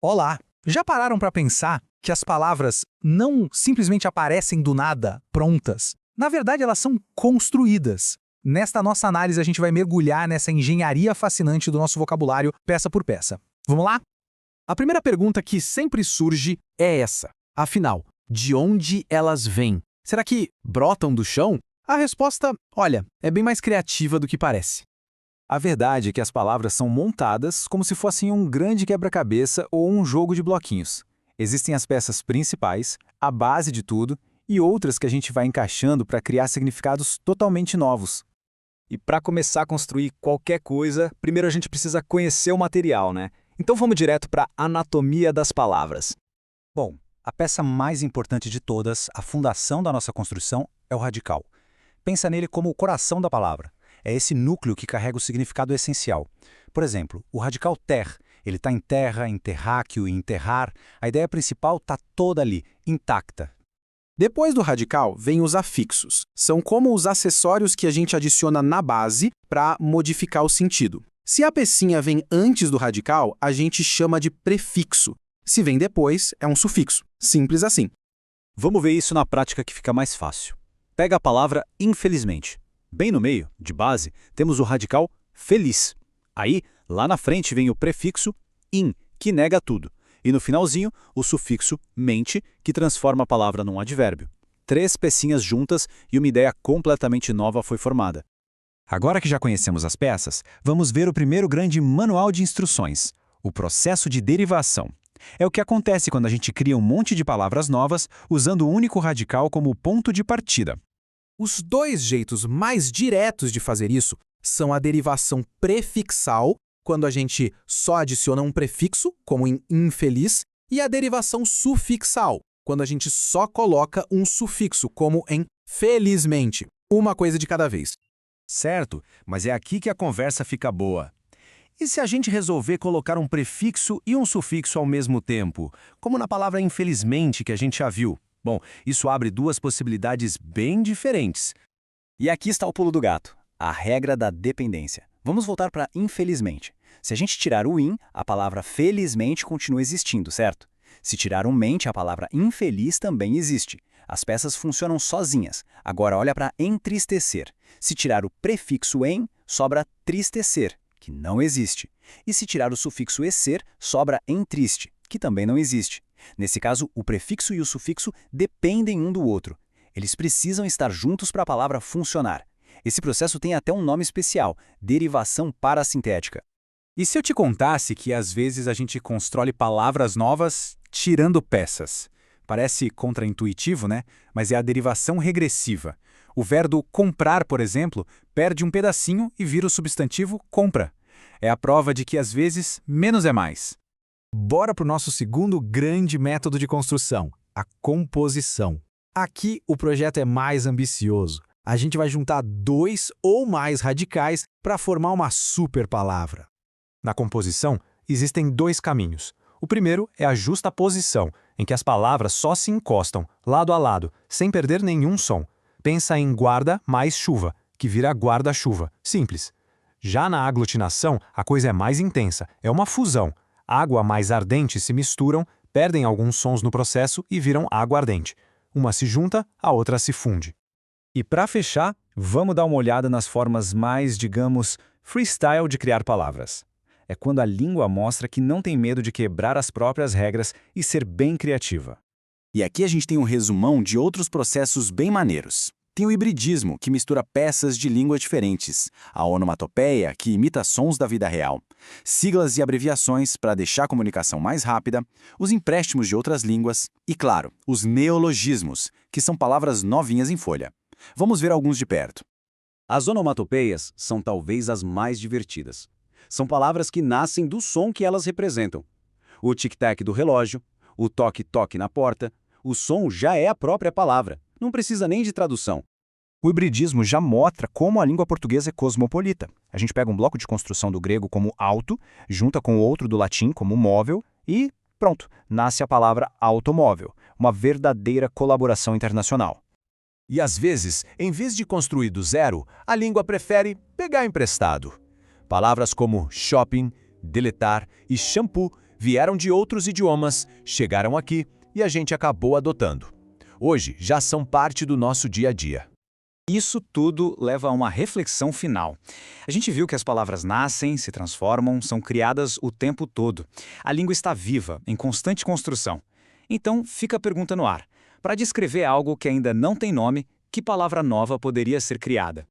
Olá! Já pararam para pensar que as palavras não simplesmente aparecem do nada, prontas? Na verdade, elas são construídas. Nesta nossa análise, a gente vai mergulhar nessa engenharia fascinante do nosso vocabulário, peça por peça. Vamos lá? A primeira pergunta que sempre surge é essa. Afinal, de onde elas vêm? Será que brotam do chão? A resposta, olha, é bem mais criativa do que parece. A verdade é que as palavras são montadas como se fossem um grande quebra-cabeça ou um jogo de bloquinhos. Existem as peças principais, a base de tudo, e outras que a gente vai encaixando para criar significados totalmente novos. E para começar a construir qualquer coisa, primeiro a gente precisa conhecer o material, né? Então vamos direto para a anatomia das palavras. Bom, a peça mais importante de todas, a fundação da nossa construção, é o radical. Pensa nele como o coração da palavra. É esse núcleo que carrega o significado essencial. Por exemplo, o radical ter, ele está em terra, em terráqueo, em enterrar. A ideia principal está toda ali, intacta. Depois do radical, vem os afixos. São como os acessórios que a gente adiciona na base para modificar o sentido. Se a pecinha vem antes do radical, a gente chama de prefixo. Se vem depois, é um sufixo. Simples assim. Vamos ver isso na prática que fica mais fácil. Pega a palavra infelizmente. Bem no meio, de base, temos o radical feliz. Aí, lá na frente vem o prefixo in, que nega tudo. E no finalzinho, o sufixo mente, que transforma a palavra num advérbio. 3 pecinhas juntas e uma ideia completamente nova foi formada. Agora que já conhecemos as peças, vamos ver o primeiro grande manual de instruções, o processo de derivação. É o que acontece quando a gente cria um monte de palavras novas usando o único radical como ponto de partida. Os 2 jeitos mais diretos de fazer isso são a derivação prefixal, quando a gente só adiciona um prefixo, como em infeliz, e a derivação sufixal, quando a gente só coloca um sufixo, como em felizmente. Uma coisa de cada vez. Certo, mas é aqui que a conversa fica boa. E se a gente resolver colocar um prefixo e um sufixo ao mesmo tempo, como na palavra infelizmente que a gente já viu? Bom, isso abre 2 possibilidades bem diferentes. E aqui está o pulo do gato, a regra da dependência. Vamos voltar para infelizmente. Se a gente tirar o in, a palavra felizmente continua existindo, certo? Se tirar um mente, a palavra infeliz também existe. As peças funcionam sozinhas. Agora olha para entristecer. Se tirar o prefixo em, sobra tristecer, que não existe. E se tirar o sufixo esser, sobra entriste, que também não existe. Nesse caso, o prefixo e o sufixo dependem um do outro. Eles precisam estar juntos para a palavra funcionar. Esse processo tem até um nome especial, derivação parassintética. E se eu te contasse que às vezes a gente constrói palavras novas tirando peças? Parece contraintuitivo, né? Mas é a derivação regressiva. O verbo comprar, por exemplo, perde um pedacinho e vira o substantivo compra. É a prova de que às vezes menos é mais. Bora para o nosso segundo grande método de construção, a composição. Aqui o projeto é mais ambicioso. A gente vai juntar 2 ou mais radicais para formar uma super palavra. Na composição, existem 2 caminhos. O primeiro é a justaposição, em que as palavras só se encostam, lado a lado, sem perder nenhum som. Pensa em guarda mais chuva, que vira guarda-chuva. Simples. Já na aglutinação, a coisa é mais intensa, é uma fusão. Água mais ardente se misturam, perdem alguns sons no processo e viram água ardente. Uma se junta, a outra se funde. E para fechar, vamos dar uma olhada nas formas mais, digamos, freestyle de criar palavras. É quando a língua mostra que não tem medo de quebrar as próprias regras e ser bem criativa. E aqui a gente tem um resumão de outros processos bem maneiros. Tem o hibridismo, que mistura peças de línguas diferentes. A onomatopeia, que imita sons da vida real. Siglas e abreviações para deixar a comunicação mais rápida. Os empréstimos de outras línguas. E, claro, os neologismos, que são palavras novinhas em folha. Vamos ver alguns de perto. As onomatopeias são talvez as mais divertidas. São palavras que nascem do som que elas representam. O tic-tac do relógio, o toque-toque na porta, o som já é a própria palavra. Não precisa nem de tradução. O hibridismo já mostra como a língua portuguesa é cosmopolita. A gente pega um bloco de construção do grego como auto, junta com outro do latim como móvel e pronto, nasce a palavra automóvel, uma verdadeira colaboração internacional. E às vezes, em vez de construir do zero, a língua prefere pegar emprestado. Palavras como shopping, deletar e shampoo Vieram de outros idiomas, chegaram aqui e a gente acabou adotando. Hoje já são parte do nosso dia a dia. Isso tudo leva a uma reflexão final. A gente viu que as palavras nascem, se transformam, são criadas o tempo todo. A língua está viva, em constante construção. Então, fica a pergunta no ar. Para descrever algo que ainda não tem nome, que palavra nova poderia ser criada?